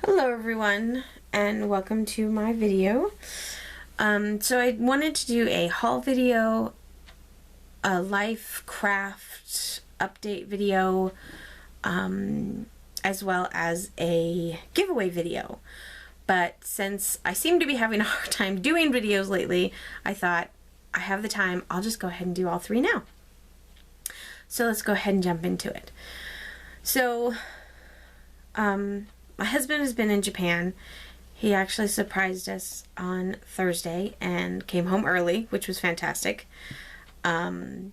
Hello everyone, and welcome to my video. So I wanted to do a haul video, a life craft update video, as well as a giveaway video. But since I seem to be having a hard time doing videos lately, I thought I have the time, I'll just go ahead and do all three now. So let's go ahead and jump into it. So, my husband has been in Japan. He actually surprised us on Thursday and came home early, which was fantastic. It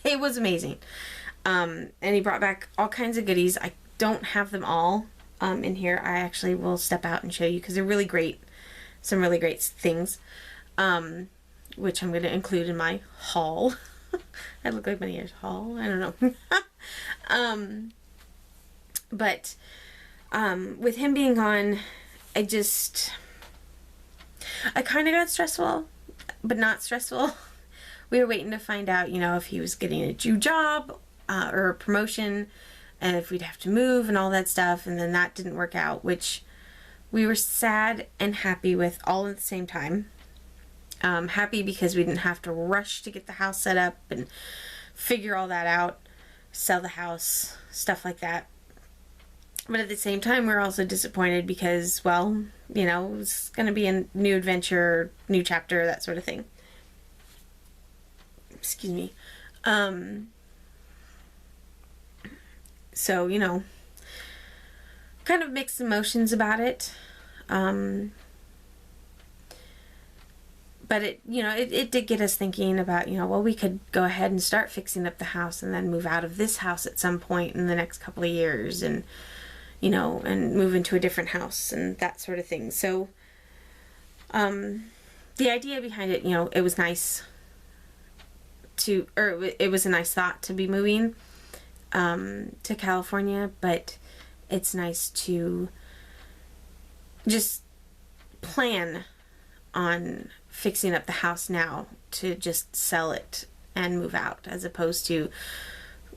was amazing. And he brought back all kinds of goodies. I don't have them all in here. I actually will step out and show you because they're really great. Some really great things, which I'm going to include in my haul. I look like my ears haul. I don't know. But with him being gone, I kind of got stressful, but not stressful. We were waiting to find out, you know, if he was getting a new job or a promotion, and if we'd have to move and all that stuff. And then that didn't work out, which we were sad and happy with all at the same time. Happy because we didn't have to rush to get the house set up and figure all that out, sell the house, stuff like that. But at the same time, we're also disappointed because, well, you know, it's going to be a new adventure, new chapter, that sort of thing. Excuse me. So, you know, kind of mixed emotions about it. But it, you know, it did get us thinking about, you know, well, we could go ahead and start fixing up the house and then move out of this house at some point in the next couple of years and, you know, and move into a different house and that sort of thing. So, the idea behind it, you know, it was nice it was a nice thought to be moving, to California, but it's nice to just plan on fixing up the house now to just sell it and move out, as opposed to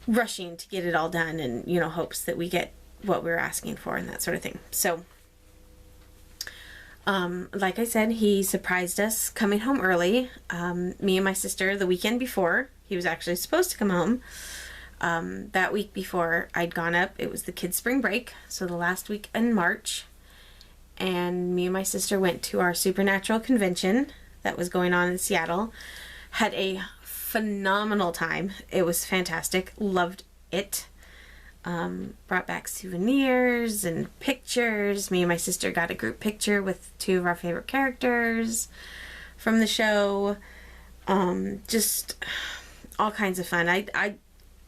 rushing to get it all done and, you know, hopes that we get what we're asking for and that sort of thing. So, like I said, he surprised us coming home early. Me and my sister, the weekend before, he was actually supposed to come home. That week before I'd gone up, it was the kids' spring break, so the last week in March. And me and my sister went to our supernatural convention that was going on in Seattle. Had a phenomenal time. It was fantastic. Loved it. Brought back souvenirs and pictures. Me and my sister got a group picture with two of our favorite characters from the show. Just all kinds of fun.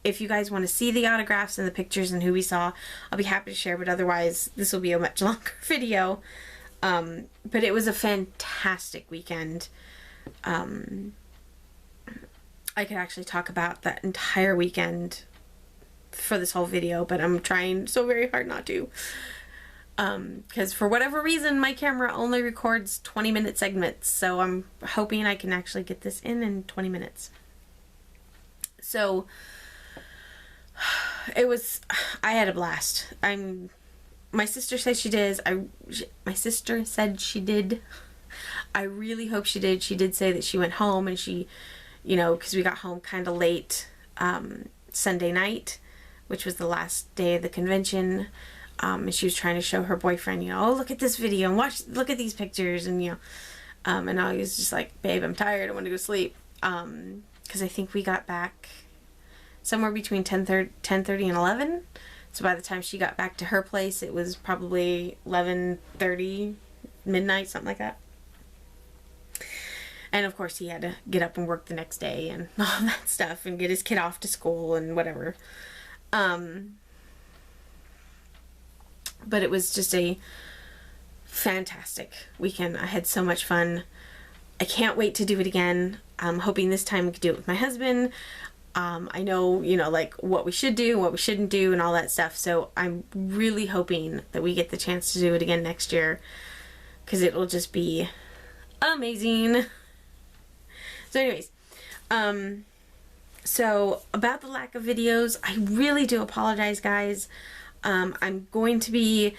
If you guys want to see the autographs and the pictures and who we saw, I'll be happy to share, but otherwise this will be a much longer video. But it was a fantastic weekend. I could actually talk about that entire weekend for this whole video, but I'm trying so very hard not to. Because for whatever reason, my camera only records 20-minute segments, so I'm hoping I can actually get this in 20 minutes. So, I had a blast. My sister said she did. My sister said she did. I really hope she did. She did say that she went home and she, you know, because we got home kind of late Sunday night, which was the last day of the convention. And she was trying to show her boyfriend, you know, oh, look at this video and look at these pictures, and, you know, and I was just like, babe, I'm tired. I want to go sleep. Because I think we got back somewhere between 10:30 and 11. So by the time she got back to her place, it was probably 11:30, midnight, something like that. And of course he had to get up and work the next day and all that stuff and get his kid off to school and whatever. But it was just a fantastic weekend. I had so much fun. I can't wait to do it again. I'm hoping this time we could do it with my husband. I know, you know, like what we should do, what we shouldn't do, and all that stuff. So I'm really hoping that we get the chance to do it again next year, because it will just be amazing. So anyways, So about the lack of videos, I really do apologize, guys. I'm going to be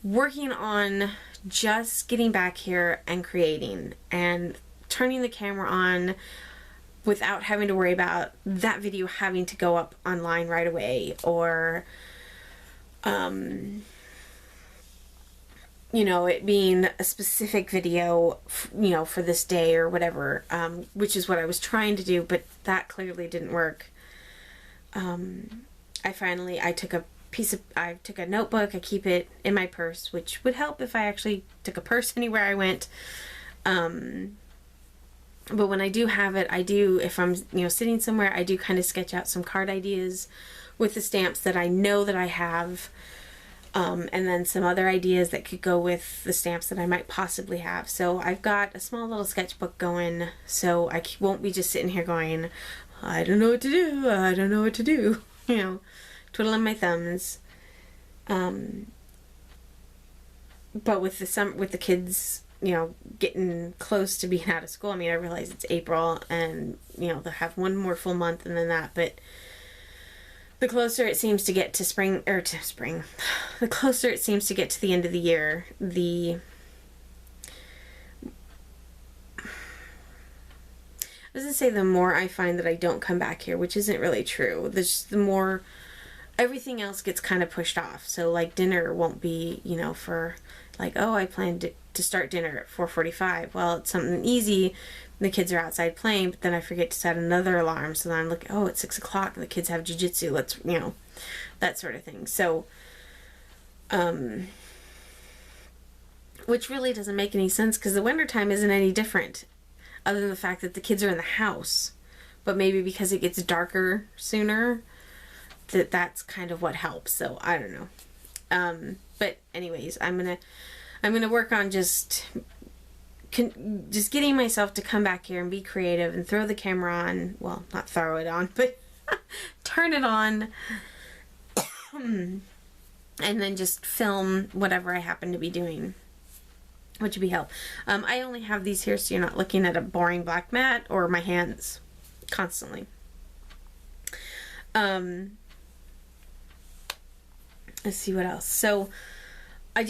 working on just getting back here and creating and turning the camera on without having to worry about that video having to go up online right away, or you know, it being a specific video, you know, for this day or whatever, which is what I was trying to do, but that clearly didn't work. I took a notebook, I keep it in my purse, which would help if I actually took a purse anywhere I went. But when I do have it, if I'm, you know, sitting somewhere, I do kind of sketch out some card ideas with the stamps that I know that I have. And then some other ideas that could go with the stamps that I might possibly have. So I've got a small little sketchbook going, so I won't be just sitting here going, I don't know what to do, I don't know what to do, you know, twiddling my thumbs. But with the kids, you know, getting close to being out of school, I mean, I realize it's April and, you know, they'll have one more full month and then that, but the closer it seems to get to the closer it seems to get to the end of the year, the more I find that I don't come back here, which isn't really true. The more everything else gets kind of pushed off. So like dinner won't be, you know, for like, oh, I planned to start dinner at 4:45. Well, it's something easy. The kids are outside playing, but then I forget to set another alarm. So then I'm like, oh, it's 6 o'clock and the kids have jiu-jitsu. Let's, you know, that sort of thing. So, which really doesn't make any sense because the wintertime isn't any different other than the fact that the kids are in the house. But maybe because it gets darker sooner, that's kind of what helps. So I don't know. But anyways, I'm gonna work on just getting myself to come back here and be creative and throw the camera on. Well, not throw it on, but turn it on and then just film whatever I happen to be doing, which would be help. I only have these here so you're not looking at a boring black mat or my hands constantly. Let's see what else. So I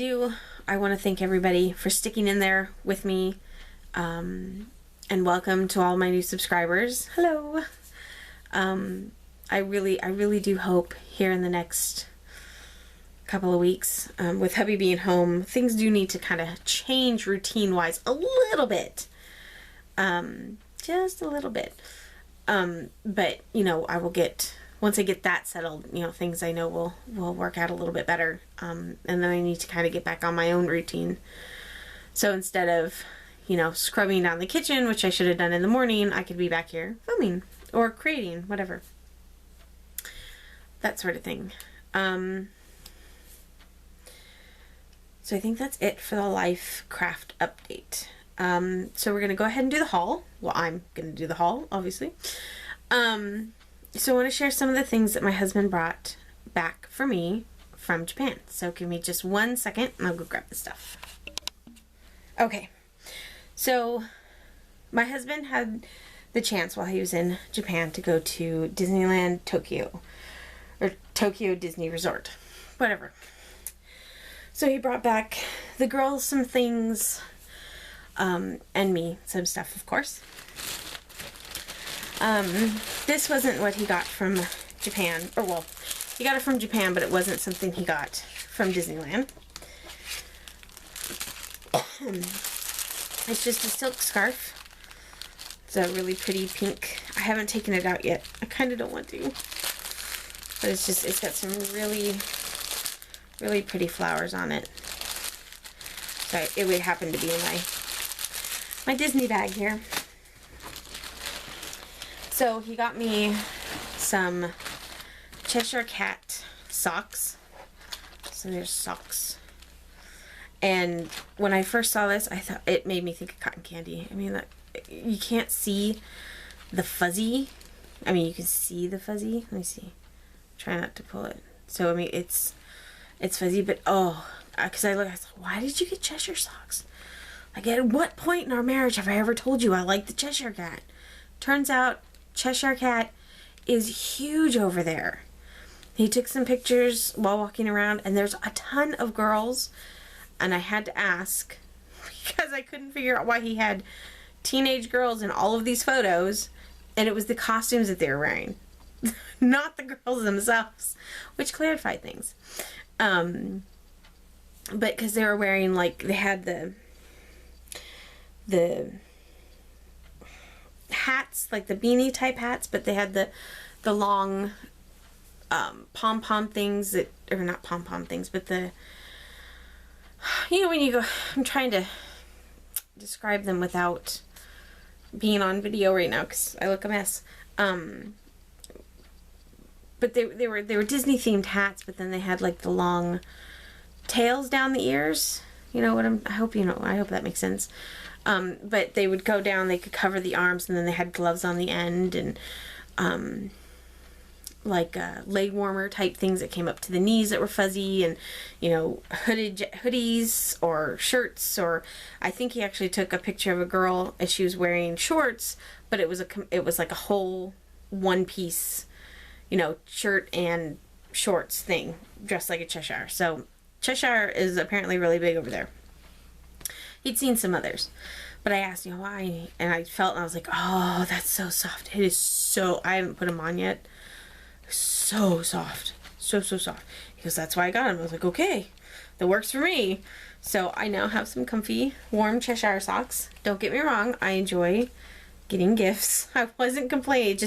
want to thank everybody for sticking in there with me, and welcome to all my new subscribers. Hello. I really do hope here in the next couple of weeks, with hubby being home, things do need to kind of change routine wise a little bit, just a little bit. But you know, once I get that settled, you know, things I know will work out a little bit better. And then I need to kind of get back on my own routine. So instead of, you know, scrubbing down the kitchen, which I should have done in the morning, I could be back here filming or creating, whatever. That sort of thing. So I think that's it for the life craft update. So we're going to go ahead and do the haul. Well, I'm going to do the haul, obviously. So I want to share some of the things that my husband brought back for me from Japan. So give me just 1 second and I'll go grab the stuff. Okay. So my husband had the chance while he was in Japan to go to Disneyland Tokyo, or Tokyo Disney Resort, whatever. So he brought back the girls some things, and me some stuff, of course. This wasn't what he got from Japan, or well, he got it from Japan, but it wasn't something he got from Disneyland. It's just a silk scarf. It's a really pretty pink. I haven't taken it out yet. I kind of don't want to, but it's got some really, really pretty flowers on it. So it would happen to be in my Disney bag here. So he got me some Cheshire Cat socks. So there's socks. And when I first saw this, I thought it made me think of cotton candy. I mean, you can't see the fuzzy. I mean, you can see the fuzzy. Let me see. Try not to pull it. So I mean, it's fuzzy, but oh, because I was like, why did you get Cheshire socks? Like, at what point in our marriage have I ever told you I like the Cheshire Cat? Turns out Cheshire Cat is huge over there. He took some pictures while walking around, and there's a ton of girls, and I had to ask because I couldn't figure out why he had teenage girls in all of these photos, and it was the costumes that they were wearing, not the girls themselves, which clarified things. But because they were wearing, like, they had the hats, like the beanie type hats, but they had the long pom-pom things that, or not pom-pom things, but the, you know, when you go, I'm trying to describe them without being on video right now because I look a mess. But they were Disney themed hats, but then they had like the long tails down the ears. You know what I hope you know. I hope that makes sense. But they would go down. They could cover the arms, and then they had gloves on the end, and like leg warmer type things that came up to the knees that were fuzzy, and you know, hoodies or shirts. Or I think he actually took a picture of a girl and she was wearing shorts, but it was like a whole one piece, you know, shirt and shorts thing, dressed like a Cheshire. So Cheshire is apparently really big over there. He'd seen some others, but I asked, you know, why, and I felt, and I was like, oh, that's so soft. It is so, I haven't put him on yet. So soft. So soft. He goes, that's why I got him. I was like, okay, that works for me. So I now have some comfy, warm Cheshire socks. Don't get me wrong, I enjoy getting gifts. I wasn't complaining.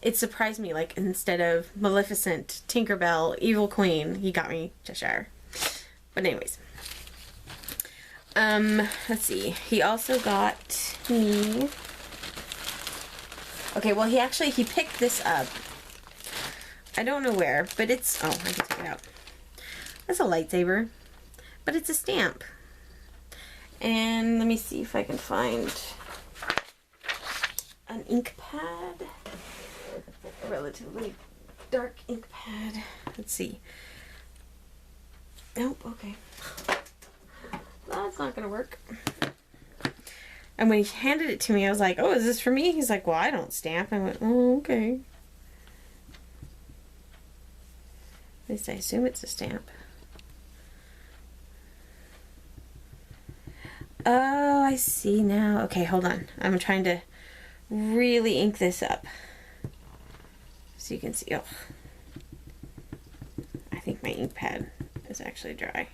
It surprised me. Like, instead of Maleficent, Tinkerbell, Evil Queen, he got me Cheshire. But anyways. Let's see. He also got me... Okay, well, he picked this up. I don't know where, but it's... Oh, I can take it out. It's a lightsaber, but it's a stamp. And let me see if I can find an ink pad. A relatively dark ink pad. Let's see. Nope, okay. That's not gonna work. And when he handed it to me, I was like, oh, is this for me? He's like, well, I don't stamp. I went, oh, okay. At least I assume it's a stamp. Oh, I see now. Okay, hold on. I'm trying to really ink this up so you can see. Oh, I think my ink pad is actually dry.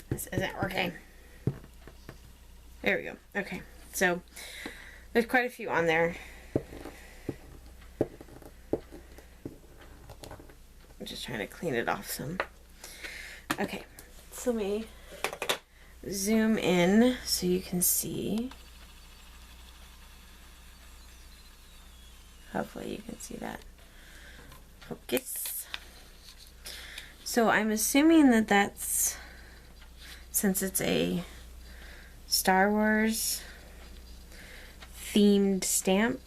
This isn't working. There we go. Okay, so there's quite a few on there. I'm just trying to clean it off some. Okay, so let me zoom in so you can see. Hopefully you can see that. Focus. So I'm assuming that that's, since it's a Star Wars themed stamp.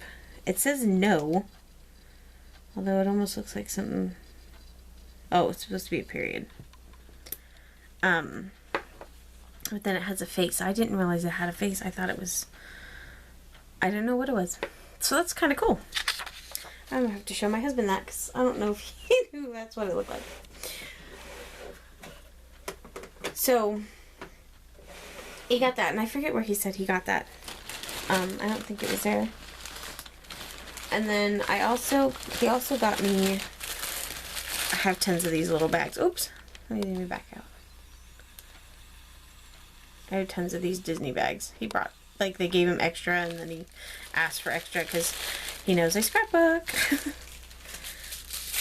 It says no, although it almost looks like something. Oh, it's supposed to be a period. But then it has a face. I didn't realize it had a face. I thought it was, I didn't know what it was. So that's kind of cool. I'm gonna have to show my husband that because I don't know if he knew that's what it looked like. So he got that, and I forget where he said he got that. I don't think it was there. And then he also got me, I have tons of these little bags. Oops, let me back out. I have tons of these Disney bags. He brought, like, they gave him extra, and then he asked for extra because he knows I scrapbook.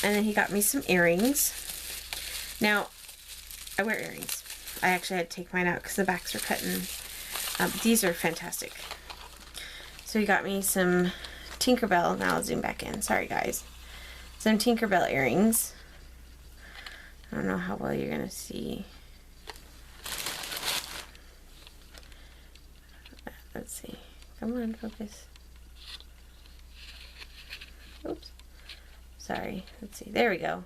And then he got me some earrings. Now, I wear earrings. I actually had to take mine out because the backs are cutting. These are fantastic. So he got me some Tinkerbell. Now I'll zoom back in. Sorry, guys. Some Tinkerbell earrings. I don't know how well you're going to see. Let's see. Come on, focus. Oops. Sorry. Let's see. There we go.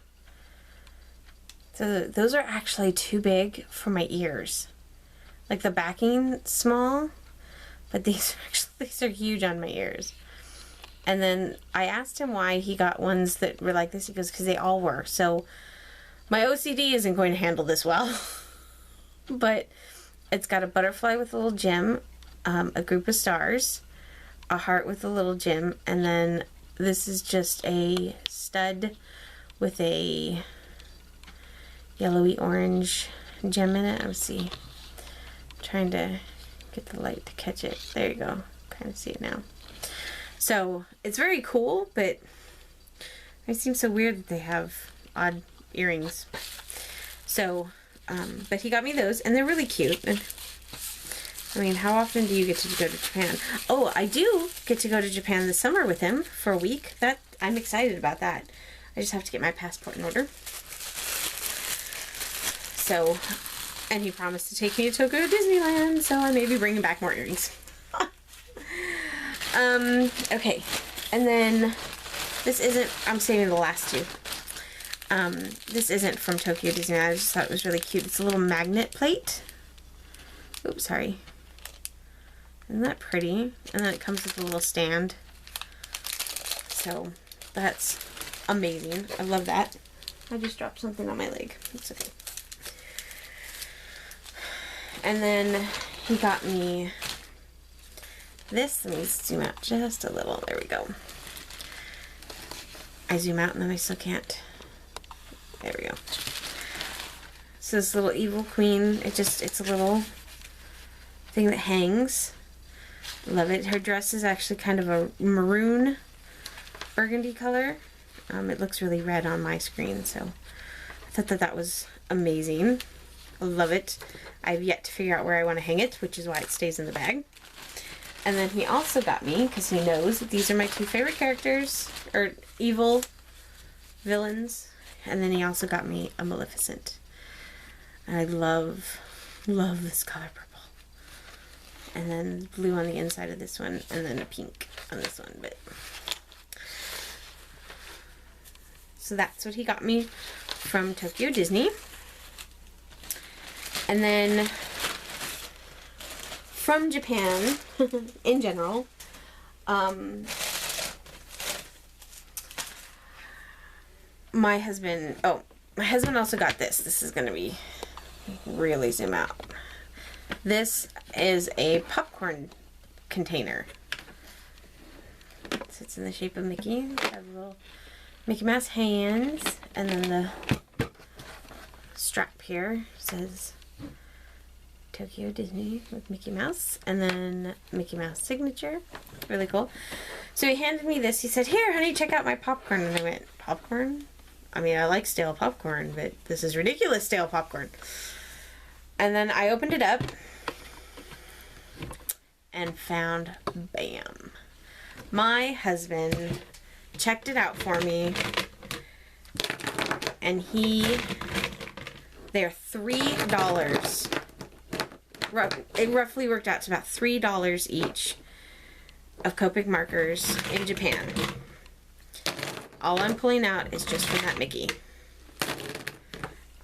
So those are actually too big for my ears. Like the backing small, but these are actually These are huge on my ears. And then I asked him why he got ones that were like this. He goes, because they all were. So my OCD isn't going to handle this well. But it's got a butterfly with a little gem, a group of stars, a heart with a little gem, and then this is just a stud with a yellowy orange gem in it. Let's see. I'm trying to get the light to catch it. There you go. Kind of see it now. So it's very cool, but it seems so weird that they have odd earrings. So, but he got me those, and they're really cute. And I mean, how often do you get to go to Japan? Oh, I do get to go to Japan this summer with him for a week. I'm excited about that. I just have to get my passport in order. So, and he promised to take me to Tokyo Disneyland, so I may be bringing back more earrings. Okay, and then this isn't, I'm saving the last two. This isn't from Tokyo Disneyland. I just thought it was really cute. It's a little magnet plate. Oops, sorry. Isn't that pretty? And then it comes with a little stand. So that's amazing. I love that. I just dropped something on my leg. It's okay. And then he got me this. Let me zoom out just a little. There we go. I zoom out and then I still can't. There we go. So this little evil queen, it's a little thing that hangs. Love it. Her dress is actually kind of a maroon burgundy color. It looks really red on my screen, so I thought that was amazing. I love it. I've yet to figure out where I want to hang it, which is why it stays in the bag. And then he also got me, because he knows that these are my two favorite characters, or evil villains. And then he also got me a Maleficent. And I love this color purple. And then blue on the inside of this one, and then a pink on this one. But so that's what he got me from Tokyo Disney. And then from Japan, in general, my husband also got this. This is going to be really zoom out. This is a popcorn container. So it's in the shape of Mickey. It has little Mickey Mouse hands, and then the strap here says Tokyo Disney with Mickey Mouse, and then Mickey Mouse signature. Really cool. So he handed me this. He said, "Here, honey, check out my popcorn." And I went, "Popcorn? I mean, I like stale popcorn, but this is ridiculous stale popcorn." And then I opened it up and found, bam, my husband checked it out for me, and they're $3. It roughly worked out to about $3 each of Copic markers in Japan. All I'm pulling out is just from that Mickey.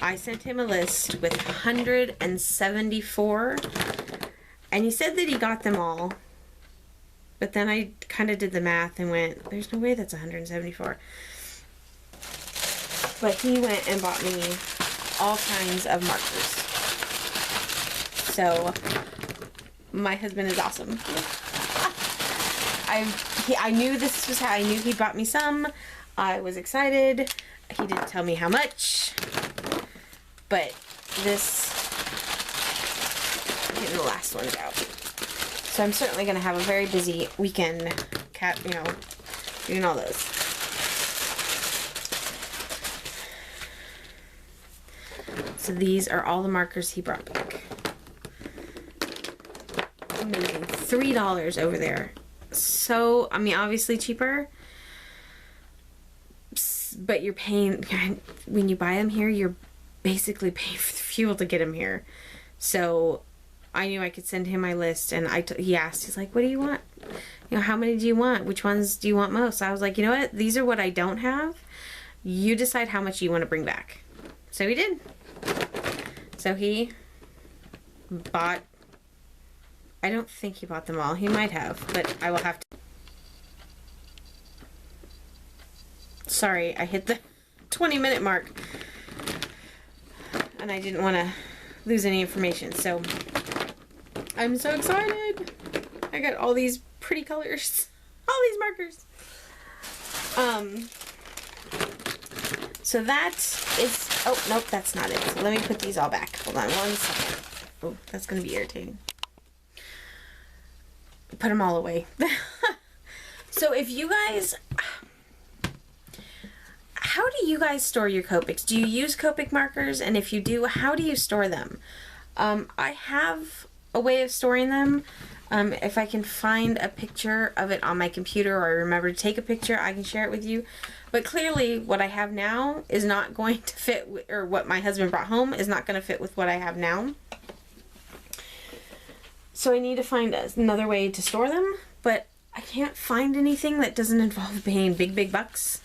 I sent him a list with 174, and he said that he got them all, but then I kind of did the math and went, there's no way that's 174. But he went and bought me all kinds of markers. So my husband is awesome. I knew this was how I knew he bought me some. I was excited. He didn't tell me how much, but this, I'm getting the last ones out. So I'm certainly going to have a very busy weekend, doing all those. So these are all the markers he brought back. Amazing. $3 over there. So, I mean, obviously cheaper, but you're paying, when you buy them here, you're basically paying for the fuel to get them here. So I knew I could send him my list, and he asked, he's like, "What do you want? How many do you want? Which ones do you want most?" I was like, you know what? These are what I don't have. You decide how much you want to bring back. So he did. So he bought I don't think he bought them all. He might have, but I will have to. Sorry, I hit the 20-minute mark. And I didn't want to lose any information. So, I'm so excited. I got all these pretty colors. All these markers. So that is... Oh, nope, that's not it. So let me put these all back. Hold on 1 second. Oh, that's going to be irritating. Put them all away. So if you guys... How do you guys store your Copics? Do you use Copic markers? And if you do, how do you store them? I have a way of storing them. If I can find a picture of it on my computer, or I remember to take a picture, I can share it with you. But clearly, what I have now is not going to fit, or what my husband brought home is not going to fit with what I have now. So I need to find another way to store them, but I can't find anything that doesn't involve paying big bucks.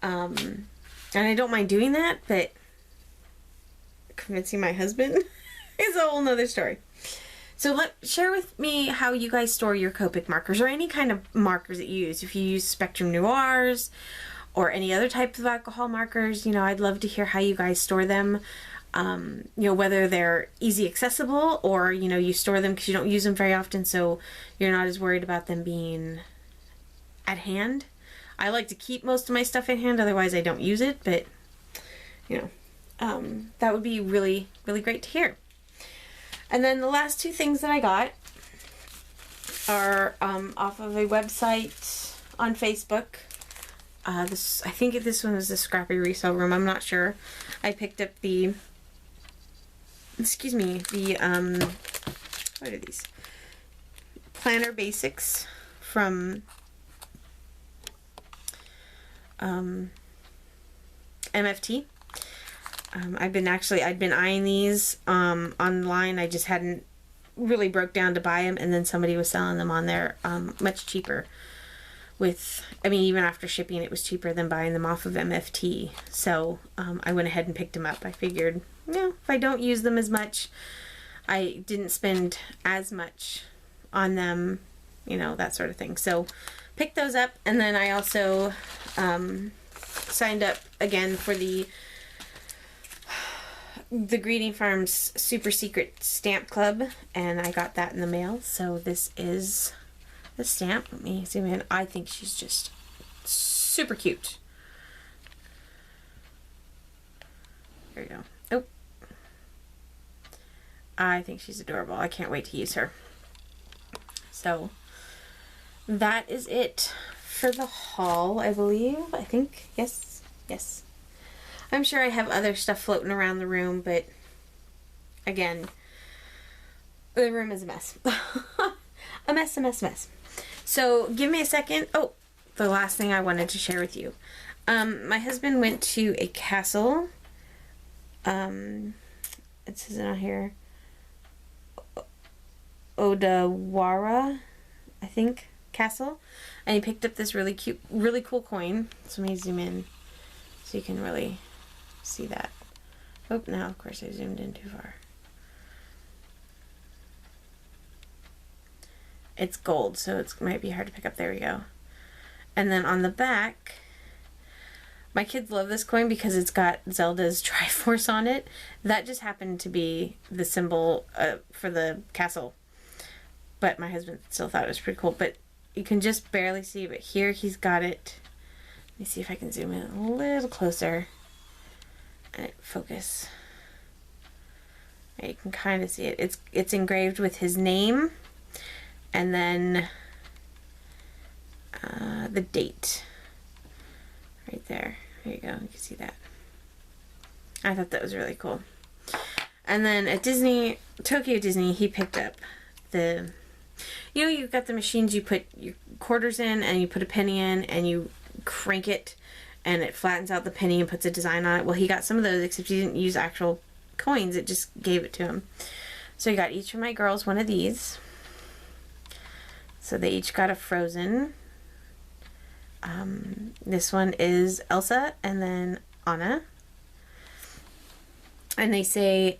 And I don't mind doing that, but convincing my husband is a whole nother story. So share with me how you guys store your Copic markers, or any kind of markers that you use. If you use Spectrum Noirs or any other type of alcohol markers, you know, I'd love to hear how you guys store them. You know, whether they're easy accessible, or, you know, you store them because you don't use them very often, so you're not as worried about them being at hand. I like to keep most of my stuff in hand, otherwise I don't use it, but, you know, that would be really, really great to hear. And then the last two things that I got are off of a website on Facebook. I think this one was the Scrappy Resale Room. I'm not sure. I picked up the, what are these? Planner Basics from MFT. I'd been eyeing these online. I just hadn't really broke down to buy them, and then somebody was selling them on there much cheaper. Even after shipping, it was cheaper than buying them off of MFT. So I went ahead and picked them up. I figured, if I don't use them as much, I didn't spend as much on them, that sort of thing. So picked those up, and then I also signed up again for the Greeting Farms Super Secret Stamp Club, and I got that in the mail. So this is the stamp. Let me zoom in. I think she's just super cute. There you go. Oh, I think she's adorable. I can't wait to use her. So that is it for the haul, I believe. I think. Yes. I'm sure I have other stuff floating around the room, but again, the room is a mess. A mess. So give me a second. Oh, the last thing I wanted to share with you. My husband went to a castle. It says it on here. Odawara, I think, castle. And he picked up this really cute, really cool coin. So let me zoom in so you can really see that. Oh, now of course I zoomed in too far. It's gold, so it might be hard to pick up. There we go. And then on the back, my kids love this coin because it's got Zelda's Triforce on it. That just happened to be the symbol for the castle. But my husband still thought it was pretty cool. But you can just barely see, but here he's got it. Let me see if I can zoom in a little closer. And focus. You can kind of see it. It's engraved with his name, and then the date right there. There you go. You can see that. I thought that was really cool. And then at Tokyo Disney, he picked up the, you've got the machines you put your quarters in, and you put a penny in, and you crank it, and it flattens out the penny and puts a design on it. Well, he got some of those, except he didn't use actual coins. It just gave it to him. So he got each of my girls one of these. So they each got a Frozen. This one is Elsa, and then Anna. And they say,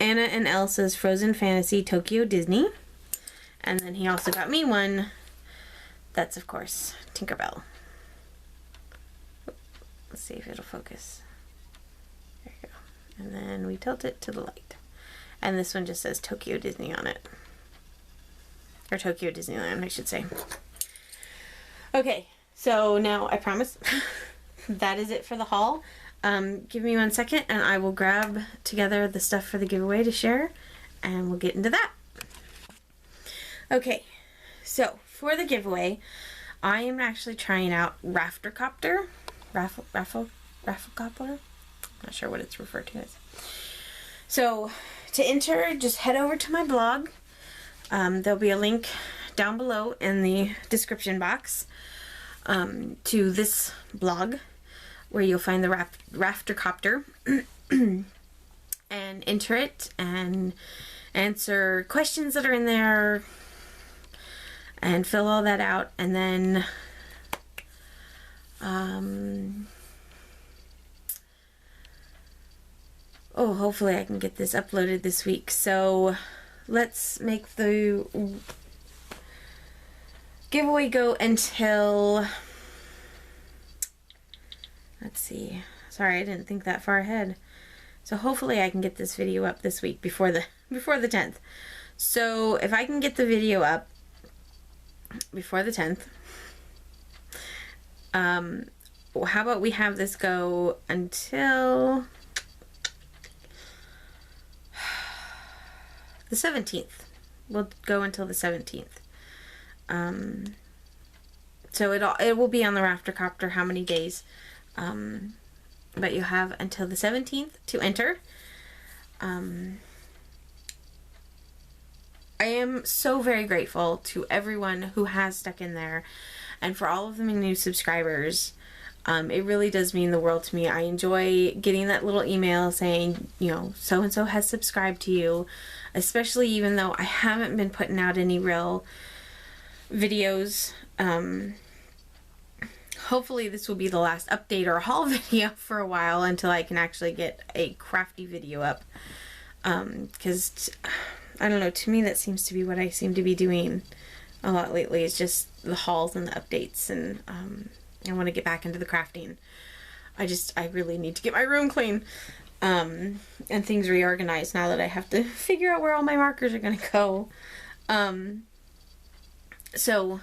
Anna and Elsa's Frozen Fantasy Tokyo Disney. And then he also got me one that's, of course, Tinkerbell. Let's see if it'll focus. There you go. And then we tilt it to the light. And this one just says Tokyo Disney on it. Or Tokyo Disneyland, I should say. Okay, so now I promise that is it for the haul. Give me 1 second and I will grab together the stuff for the giveaway to share and we'll get into that. Okay, so for the giveaway, I am actually trying out Rafflecopter. Rafflecopter? Not sure what it's referred to as. So to enter, just head over to my blog. There'll be a link down below in the description box to this blog where you'll find the Rafflecopter and enter it and answer questions that are in there and fill all that out, and then hopefully I can get this uploaded this week. So let's make the giveaway go until, let's see, sorry, I didn't think that far ahead. So hopefully I can get this video up this week before the 10th. So if I can get the video up before the 10th, how about we have this go until the 17th. We'll go until the 17th. So it will be on the Rafflecopter how many days. But you have until the 17th to enter. I am so very grateful to everyone who has stuck in there and for all of the new subscribers. It really does mean the world to me. I enjoy getting that little email saying, you know, so-and-so has subscribed to you, especially even though I haven't been putting out any real videos. Hopefully this will be the last update or haul video for a while until I can actually get a crafty video up. Because, I don't know, to me that seems to be what I seem to be doing a lot lately. It's just the hauls and the updates, and I want to get back into the crafting. I really need to get my room clean and things reorganized now that I have to figure out where all my markers are going to go. So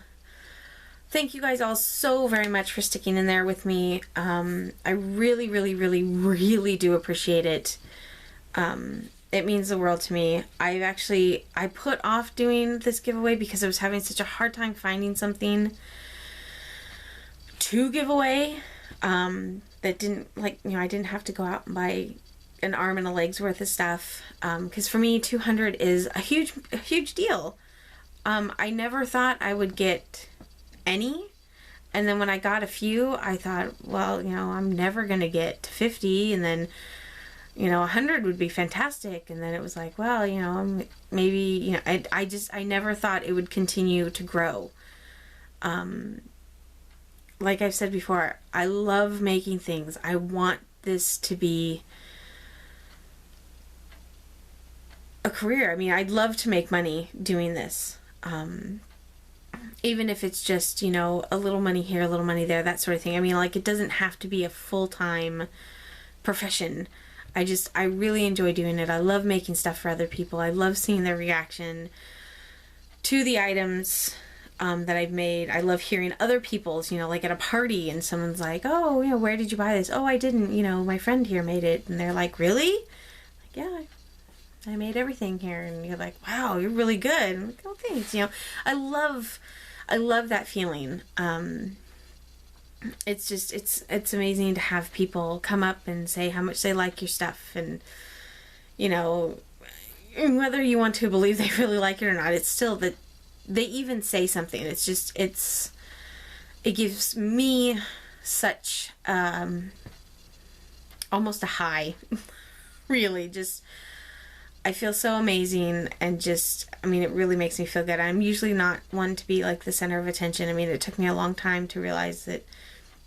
thank you guys all so very much for sticking in there with me. I really, really, really, really do appreciate it. It means the world to me. I put off doing this giveaway because I was having such a hard time finding something to give away that didn't, like, you know, I didn't have to go out and buy an arm and a leg's worth of stuff. Because for me, 200 is a huge deal. I never thought I would get any, and then when I got a few, I thought, well, you know, I'm never gonna get to 50, and then, you know, 100 would be fantastic, and then it was like, well, you know, maybe, you know, I never thought it would continue to grow. Like I've said before, I love making things. I want this to be a career. I mean, I'd love to make money doing this. Even if it's just, you know, a little money here, a little money there, that sort of thing. I mean, like, it doesn't have to be a full-time profession. I really enjoy doing it. I love making stuff for other people. I love seeing their reaction to the items that I've made. I love hearing other people's, you know, like at a party and someone's like, oh, you know, where did you buy this? Oh, I didn't, you know, my friend here made it. And they're like, really? Like, yeah, I made everything here. And you're like, wow, you're really good. I'm like, oh, thanks. You know, I love that feeling. It's just, it's amazing to have people come up and say how much they like your stuff, and, you know, whether you want to believe they really like it or not, it's still that they even say something. It's just, it gives me such, almost a high, really. Just, I feel so amazing, and just, I mean, it really makes me feel good. I'm usually not one to be like the center of attention. I mean, it took me a long time to realize that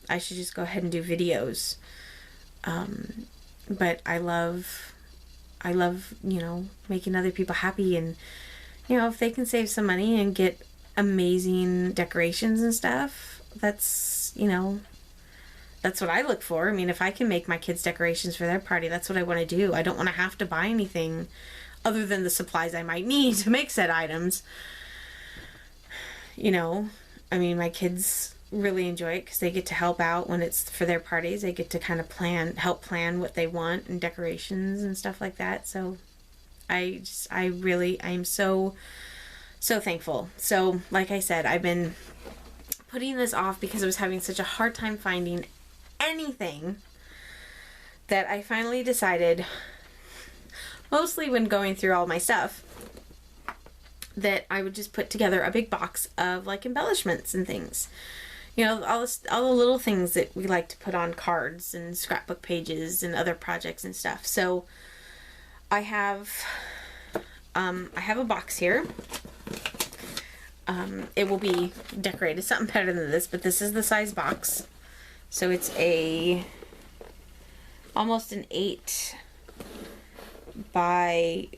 I should just go ahead and do videos. But I love I love, you know, making other people happy, and, you know, if they can save some money and get amazing decorations and stuff, that's, you know, that's what I look for. I mean, if I can make my kids decorations for their party, that's what I want to do. I don't want to have to buy anything other than the supplies I might need to make said items. You know, I mean, my kids really enjoy it because they get to help out when it's for their parties. They get to kind of help plan what they want and decorations and stuff like that. So I'm so thankful. So, like I said, I've been putting this off because I was having such a hard time finding anything that I finally decided, mostly when going through all my stuff, that I would just put together a big box of like embellishments and things. You know, all the little things that we like to put on cards and scrapbook pages and other projects and stuff. So I have a box here. It will be decorated something better than this, but this is the size box. So it's almost an 8 by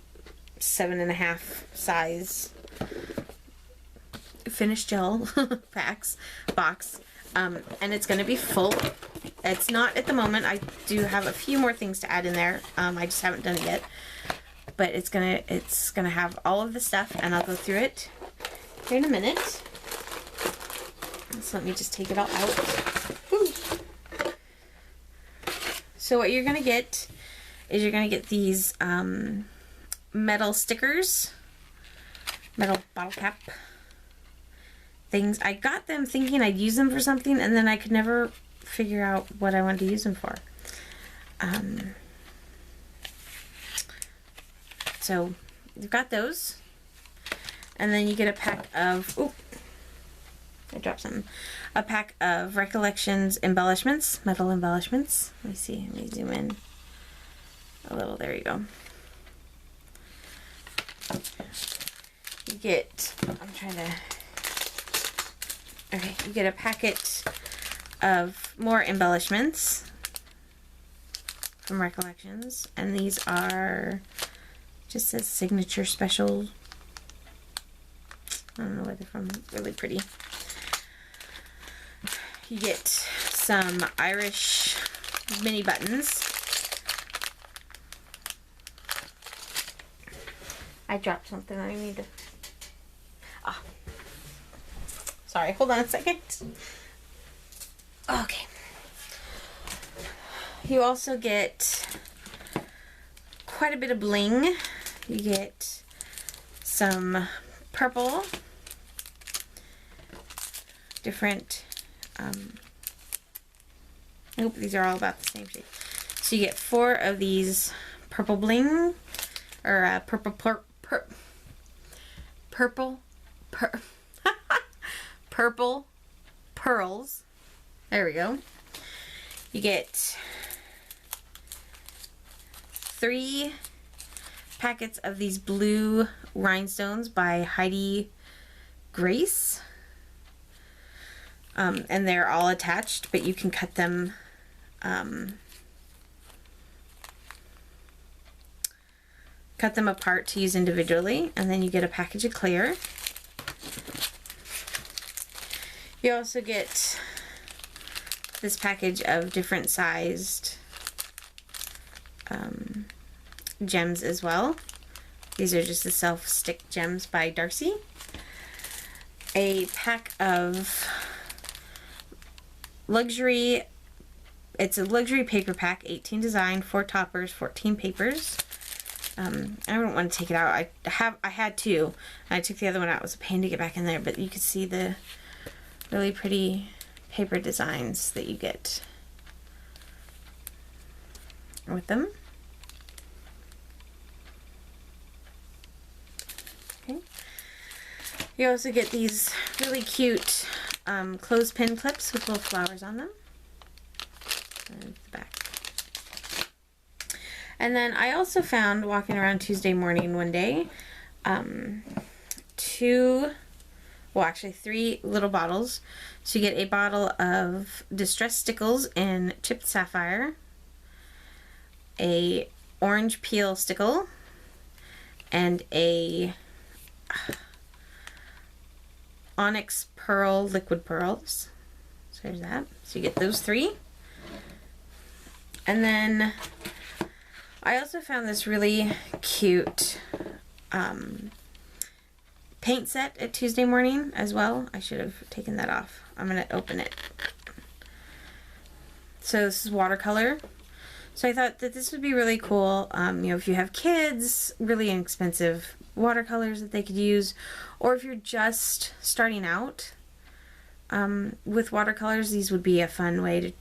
7.5 size finished gel box. And it's going to be full. It's not at the moment. I do have a few more things to add in there. I just haven't done it yet. But it's gonna have all of the stuff, and I'll go through it here in a minute. So let me just take it all out. Whew. So what you're gonna get is these metal stickers, metal bottle cap things. I got them thinking I'd use them for something, and then I could never figure out what I wanted to use them for. So you've got those, and then you get a pack of, I dropped something. A pack of Recollections embellishments, metal embellishments. Let me see, let me zoom in a little, there you go. You get, you get a packet of more embellishments from Recollections, and these are, just says signature special. I don't know where they're from. Really pretty. You get some Irish mini buttons. I dropped something. I need to. Sorry. Hold on a second. Okay. You also get quite a bit of bling. You get some purple, different, these are all about the same shape. So you get 4 of these purple bling, or purple pearls. There we go. You get 3 packets of these blue rhinestones by Heidi Grace. And they're all attached, but you can cut them apart to use individually. And then you get a package of clear. You also get this package of different sized gems as well. These are just the self-stick gems by Darcy. A pack of luxury, it's a luxury paper pack, 18 design, 4 toppers, 14 papers. I don't want to take it out. I had 2. I took the other one out. It was a pain to get back in there, but you can see the really pretty paper designs that you get with them. Okay. You also get these really cute clothespin clips with little flowers on them. And the back. And then I also found, walking around Tuesday morning one day, 3 little bottles. So you get a bottle of Distressed Stickles in Chipped Sapphire, a orange peel stickle and a onyx pearl liquid pearls. So there's that. So you get those 3. And then I also found this really cute paint set at Tuesday morning as well. I should have taken that off. I'm going to open it. So this is watercolor. So I thought that this would be really cool, you know, if you have kids, really inexpensive watercolors that they could use, or if you're just starting out with watercolors, these would be a fun way to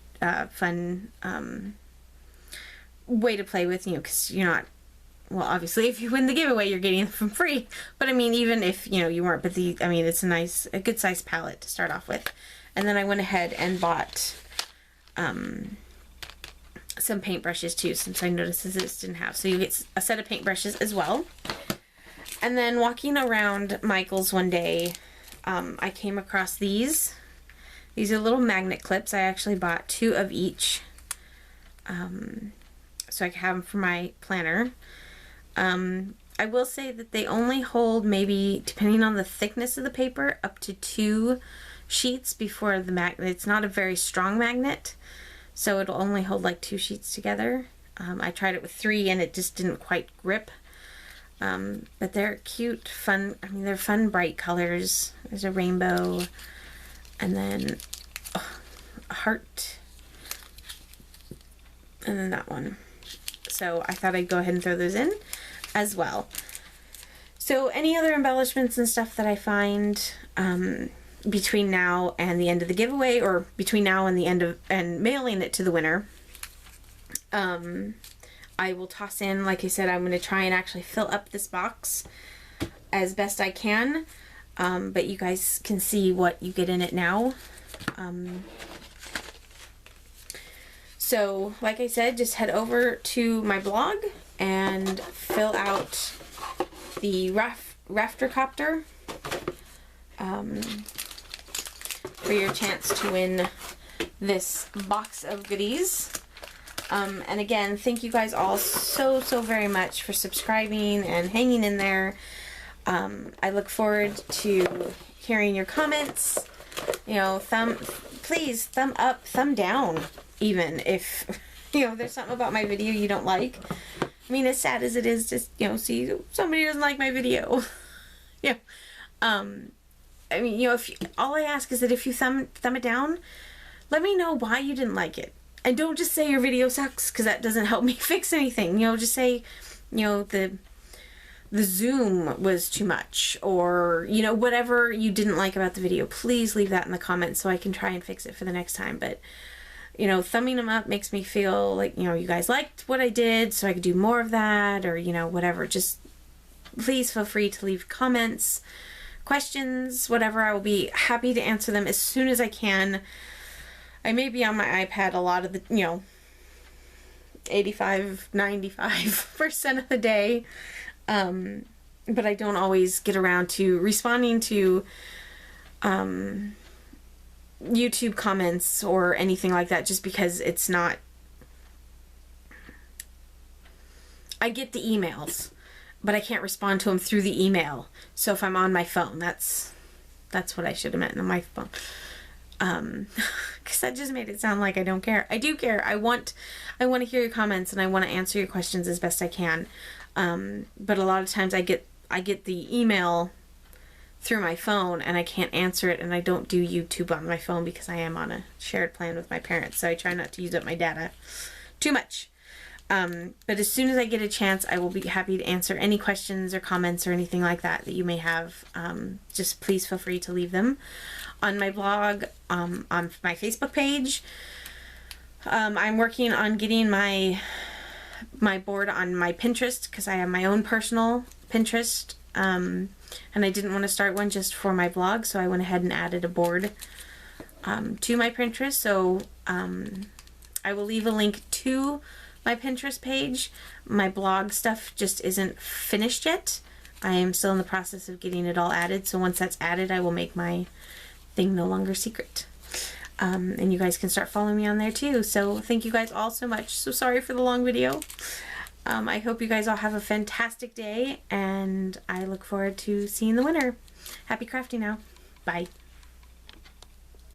way to play with, you know, because you're not, well, obviously if you win the giveaway you're getting them for free, but I mean, even if, you know, you weren't, but I mean, it's a good size palette to start off with. And then I went ahead and bought some paintbrushes too, since I noticed this didn't have. So you get a set of paintbrushes as well. And then walking around Michael's one day, I came across these. These are little magnet clips. I actually bought 2 of each, so I can have them for my planner. I will say that they only hold, maybe, depending on the thickness of the paper, up to 2 sheets before the magnet. It's not a very strong magnet, so it'll only hold like 2 sheets together. I tried it with 3 and it just didn't quite grip. But they're cute, fun, I mean, they're fun, bright colors. There's a rainbow, and then a heart, and then that one. So I thought I'd go ahead and throw those in as well. So any other embellishments and stuff that I find between now and the end of the giveaway, or between now and the end of, and mailing it to the winner, I will toss in. Like I said, I'm going to try and actually fill up this box as best I can, but you guys can see what you get in it now. So like I said, just head over to my blog and fill out the Rafflecopter for your chance to win this box of goodies. And again, thank you guys all so very much for subscribing and hanging in there. I look forward to hearing your comments. You know, please thumb up, thumb down, even if, you know, there's something about my video you don't like. I mean, as sad as it is, just, you know, see somebody doesn't like my video. Yeah. I mean, you know, all I ask is that if you thumb it down, let me know why you didn't like it. And don't just say your video sucks, because that doesn't help me fix anything. You know, just say, you know, the zoom was too much, or, you know, whatever you didn't like about the video. Please leave that in the comments so I can try and fix it for the next time. But, you know, thumbing them up makes me feel like, you know, you guys liked what I did, so I could do more of that, or, you know, whatever. Just please feel free to leave comments, questions, whatever. I will be happy to answer them as soon as I can. I may be on my iPad a lot of the, you know, 85-95% of the day, but I don't always get around to responding to YouTube comments or anything like that, just because it's not, I get the emails, but I can't respond to them through the email. So if I'm on my phone, that's what I should have meant, on my phone. Because that just made it sound like I don't care. I do care. I want to hear your comments, and I want to answer your questions as best I can. But a lot of times I get the email through my phone and I can't answer it, and I don't do YouTube on my phone because I am on a shared plan with my parents, so I try not to use up my data too much. But as soon as I get a chance, I will be happy to answer any questions or comments or anything like that you may have. Just please feel free to leave them on my blog, on my Facebook page. I'm working on getting my board on my Pinterest, because I have my own personal Pinterest, and I didn't want to start one just for my blog, so I went ahead and added a board to my Pinterest. So I will leave a link to my Pinterest page. My blog stuff just isn't finished yet. I am still in the process of getting it all added, so once that's added, I will make my thing no longer secret. And you guys can start following me on there too. So thank you guys all so much. So sorry for the long video. I hope you guys all have a fantastic day, and I look forward to seeing the winner. Happy crafting now. Bye.